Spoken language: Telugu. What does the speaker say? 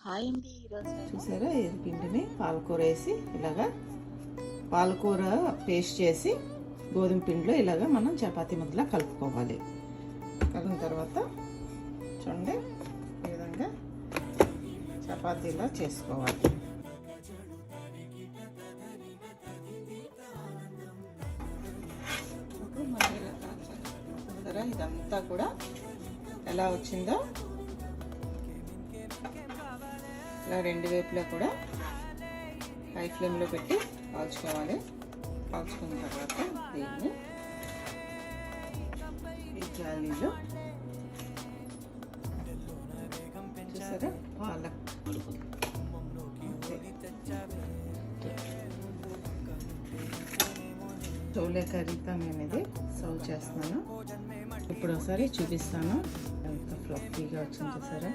హాయ్ అండి. ఈరోజు చూసారా ఈ పిండిని పాలకూర వేసి ఇలాగా పాలకూర పేస్ట్ చేసి గోధుమ పిండిలో ఇలాగా మనం చపాతీ ముద్దలా కలుపుకోవాలి. కలిపిన తర్వాత చూడండి ఈ విధంగా చపాతీలా చేసుకోవాలి. ఇదంతా కూడా ఎలా వచ్చిందో ఇలా రెండు వైపులా కూడా హై ఫ్లేమ్లో పెట్టి కాల్చుకోవాలి. కాల్చుకున్న తర్వాత దీన్ని ఈ జాలీలో చూసారా పాలక్ చోలే కర్రీతో నేను ఇది సర్వ్ చేస్తున్నాను. ఇప్పుడు ఒకసారి చూపిస్తాను ఎంత ఫ్లఫీగా వచ్చింది చూసారా.